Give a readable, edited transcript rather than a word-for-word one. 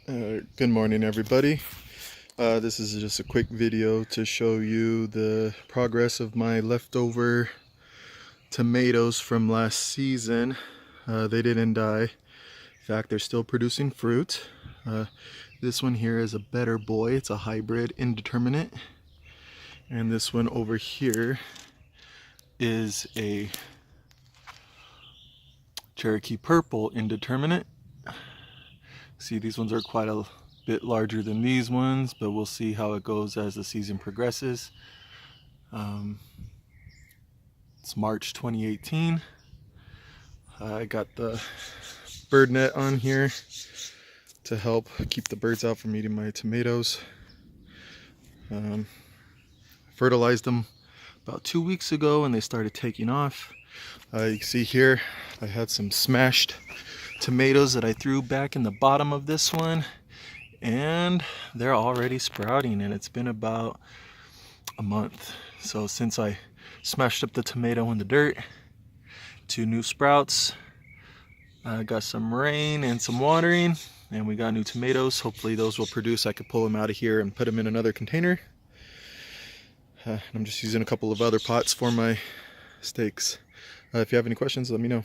Good morning, everybody. This is just a quick video to show you the progress of my leftover tomatoes from last season. They didn't die. In fact, they're still producing fruit. This one here is a better boy. It's a hybrid indeterminate. And this one over here is a Cherokee purple indeterminate. See, these ones are quite a bit larger than these ones, but we'll see how it goes as the season progresses. It's March 2018. I got the bird net on here to help keep the birds out from eating my tomatoes. Fertilized them about 2 weeks ago and they started taking off. You can see here I had some smashed tomatoes that I threw back in the bottom of this one, and they're already sprouting, and it's been about a month. So since I smashed up the tomato in the dirt, 2 new sprouts. Got some rain and some watering, and we got new tomatoes. Hopefully those will produce. I could pull them out of here and put them in another container. I'm just using a couple of other pots for my stakes. If you have any questions, let me know.